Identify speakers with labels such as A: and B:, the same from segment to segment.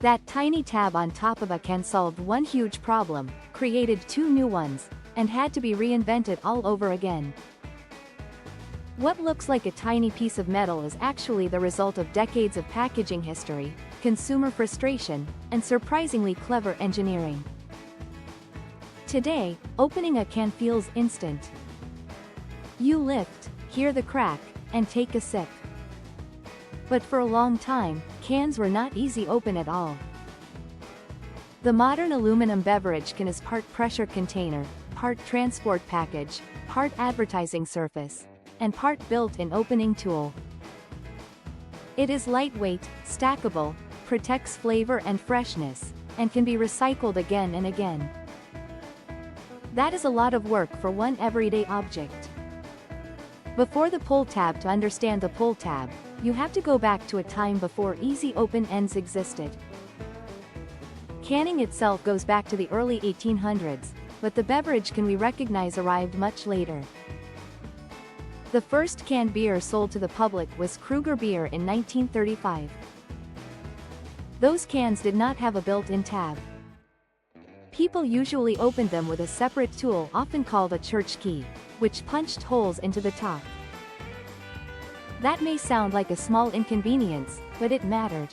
A: That tiny tab on top of a can solved one huge problem, created two new ones, and had to be reinvented all over again. What looks like a tiny piece of metal is actually the result of decades of packaging history, consumer frustration, and surprisingly clever engineering. Today, opening a can feels instant. You lift, hear the crack, and take a sip. But for a long time, cans were not easy open at all. The modern aluminum beverage can is part pressure container, part transport package, part advertising surface, and part built-in opening tool. It is lightweight, stackable, protects flavor and freshness, and can be recycled again and again. That is a lot of work for one everyday object. Before the pull tab, to understand the pull tab, you have to go back to a time before easy open ends existed. Canning itself goes back to the early 1800s, but the beverage can we recognize arrived much later. The first canned beer sold to the public was Kruger beer in 1935. Those cans did not have a built-in tab. People usually opened them with a separate tool often called a church key, which punched holes into the top. That may sound like a small inconvenience, but it mattered.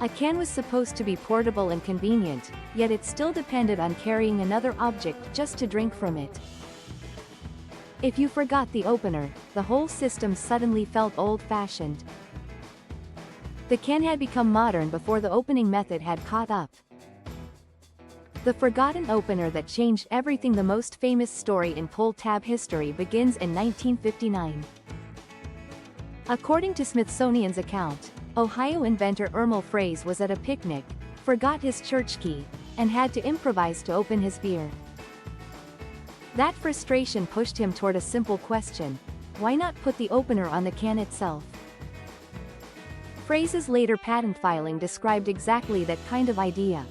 A: A can was supposed to be portable and convenient, yet it still depended on carrying another object just to drink from it. If you forgot the opener, the whole system suddenly felt old-fashioned. The can had become modern before the opening method had caught up. The forgotten opener that changed everything. The most famous story in pull tab history begins in 1959. According to Smithsonian's account, Ohio inventor Ermal Fraze was at a picnic, forgot his church key, and had to improvise to open his beer. That frustration pushed him toward a simple question: why not put the opener on the can itself? Fraze's later patent filing described exactly that kind of idea.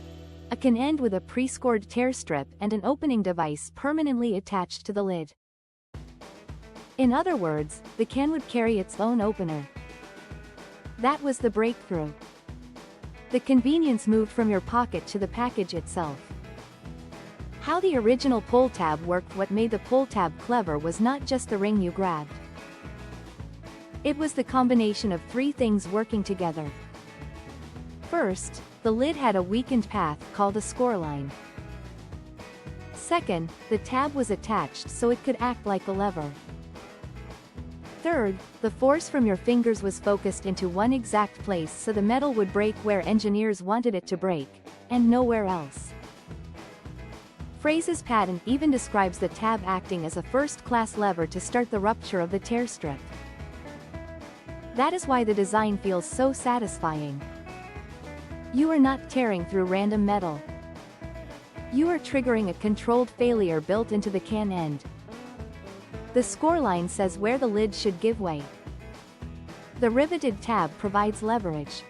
A: A can end with a pre-scored tear strip and an opening device permanently attached to the lid. In other words, the can would carry its own opener. That was the breakthrough. The convenience moved from your pocket to the package itself. How the original pull tab worked. What made the pull tab clever was not just the ring you grabbed. It was the combination of three things working together. First, the lid had a weakened path called a scoreline. Second, the tab was attached so it could act like a lever. Third, the force from your fingers was focused into one exact place so the metal would break where engineers wanted it to break, and nowhere else. Fraze's patent even describes the tab acting as a first-class lever to start the rupture of the tear strip. That is why the design feels so satisfying. You are not tearing through random metal. You are triggering a controlled failure built into the can end. The scoreline says where the lid should give way. The riveted tab provides leverage.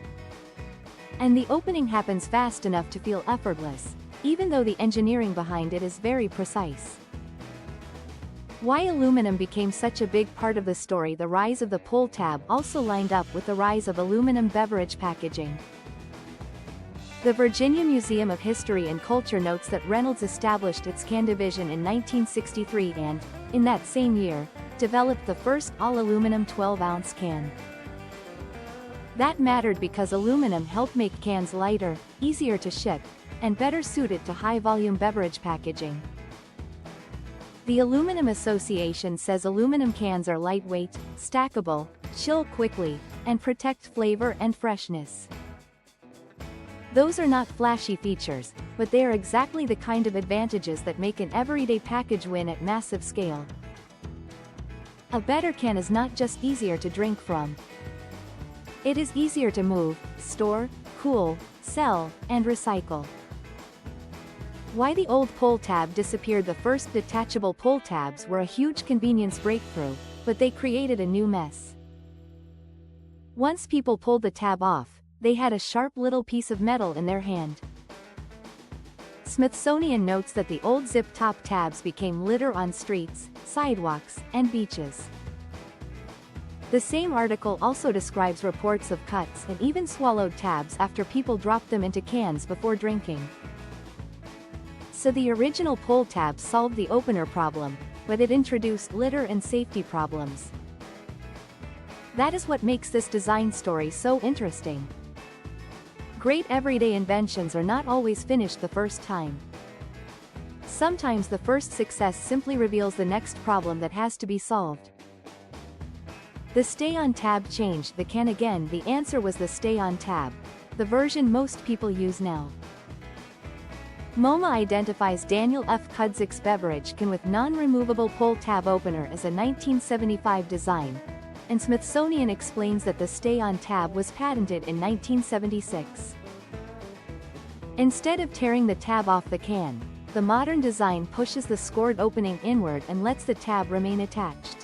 A: And the opening happens fast enough to feel effortless, even though the engineering behind it is very precise. Why aluminum became such a big part of the story. The rise of the pull tab also lined up with the rise of aluminum beverage packaging. The Virginia Museum of History and Culture notes that Reynolds established its can division in 1963 and, in that same year, developed the first all-aluminum 12-ounce can. That mattered because aluminum helped make cans lighter, easier to ship, and better suited to high-volume beverage packaging. The Aluminum Association says aluminum cans are lightweight, stackable, chill quickly, and protect flavor and freshness. Those are not flashy features, but they are exactly the kind of advantages that make an everyday package win at massive scale. A better can is not just easier to drink from. It is easier to move, store, cool, sell, and recycle. Why the old pull tab disappeared. The first detachable pull tabs were a huge convenience breakthrough, but they created a new mess. Once people pulled the tab off, they had a sharp little piece of metal in their hand. Smithsonian notes that the old zip-top tabs became litter on streets, sidewalks, and beaches. The same article also describes reports of cuts and even swallowed tabs after people dropped them into cans before drinking. So the original pull tab solved the opener problem, but it introduced litter and safety problems. That is what makes this design story so interesting. Great everyday inventions are not always finished the first time. Sometimes the first success simply reveals the next problem that has to be solved. The stay-on tab changed the can again. The answer was the stay-on tab, the version most people use now. MoMA identifies Daniel F. Cudzik's beverage can with non-removable pull tab opener as a 1975 design, and Smithsonian explains that the stay-on tab was patented in 1976. Instead of tearing the tab off the can, the modern design pushes the scored opening inward and lets the tab remain attached.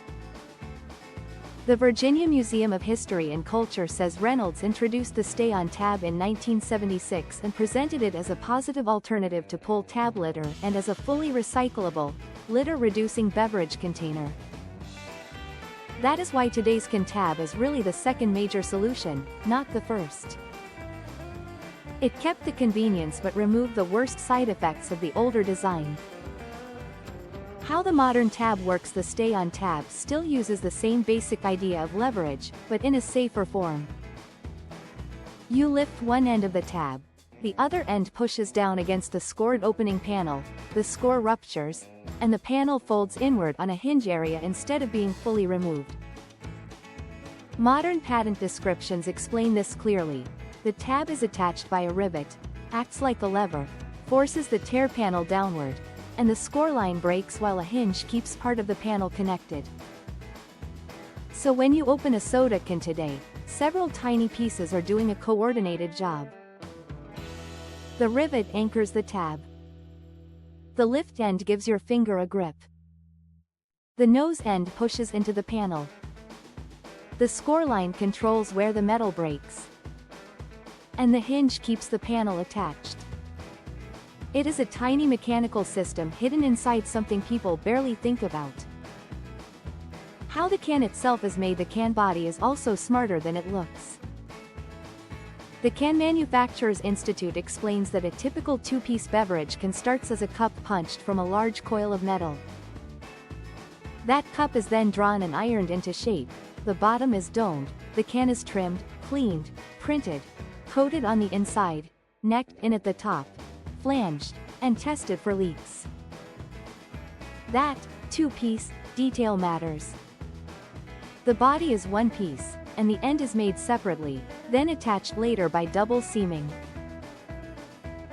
A: The Virginia Museum of History and Culture says Reynolds introduced the stay-on tab in 1976 and presented it as a positive alternative to pull tab litter and as a fully recyclable, litter-reducing beverage container. That is why today's can tab is really the second major solution, not the first. It kept the convenience but removed the worst side effects of the older design. How the modern tab works: the stay-on tab still uses the same basic idea of leverage, but in a safer form. You lift one end of the tab. The other end pushes down against the scored opening panel, the score ruptures, and the panel folds inward on a hinge area instead of being fully removed. Modern patent descriptions explain this clearly. The tab is attached by a rivet, acts like a lever, forces the tear panel downward, and the score line breaks while a hinge keeps part of the panel connected. So when you open a soda can today, several tiny pieces are doing a coordinated job. The rivet anchors the tab. The lift end gives your finger a grip. The nose end pushes into the panel. The score line controls where the metal breaks. And the hinge keeps the panel attached. It is a tiny mechanical system hidden inside something people barely think about. How the can itself is made: the can body is also smarter than it looks. The Can Manufacturers Institute explains that a typical two-piece beverage can starts as a cup punched from a large coil of metal. That cup is then drawn and ironed into shape, the bottom is domed, the can is trimmed, cleaned, printed, coated on the inside, necked in at the top, flanged, and tested for leaks. That two-piece detail matters. The body is one piece, and the end is made separately, then attached later by double seaming.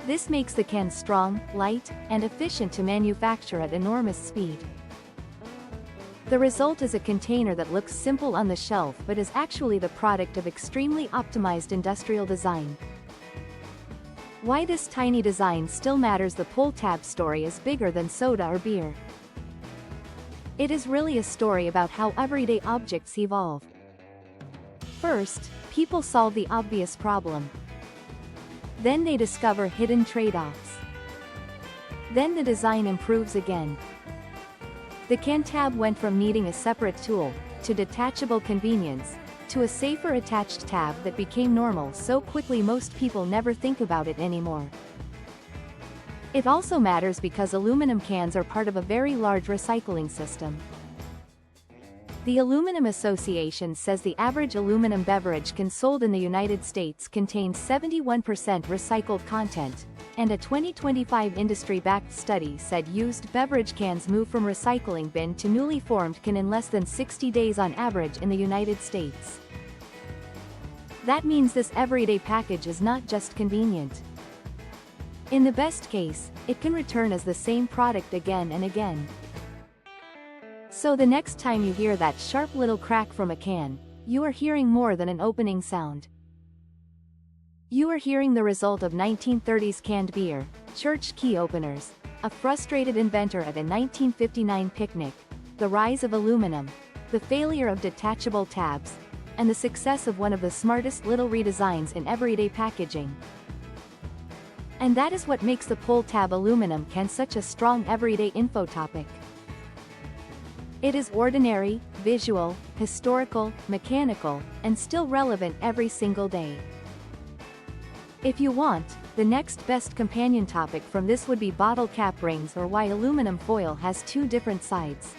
A: This makes the can strong, light, and efficient to manufacture at enormous speed. The result is a container that looks simple on the shelf but is actually the product of extremely optimized industrial design. Why this tiny design still matters: the pull tab story is bigger than soda or beer. It is really a story about how everyday objects evolve. First, people solve the obvious problem. Then they discover hidden trade-offs. Then the design improves again. The can tab went from needing a separate tool, to detachable convenience, to a safer attached tab that became normal so quickly most people never think about it anymore. It also matters because aluminum cans are part of a very large recycling system. The Aluminum Association says the average aluminum beverage can sold in the United States contains 71% recycled content, and a 2025 industry-backed study said used beverage cans move from recycling bin to newly formed can in less than 60 days on average in the United States. That means this everyday package is not just convenient. In the best case, it can return as the same product again and again. So the next time you hear that sharp little crack from a can, you are hearing more than an opening sound. You are hearing the result of 1930s canned beer, church key openers, a frustrated inventor at a 1959 picnic, the rise of aluminum, the failure of detachable tabs, and the success of one of the smartest little redesigns in everyday packaging. And that is what makes the pull tab aluminum can such a strong everyday info topic. It is ordinary, visual, historical, mechanical, and still relevant every single day. If you want, the next best companion topic from this would be bottle cap rings, or why aluminum foil has two different sides.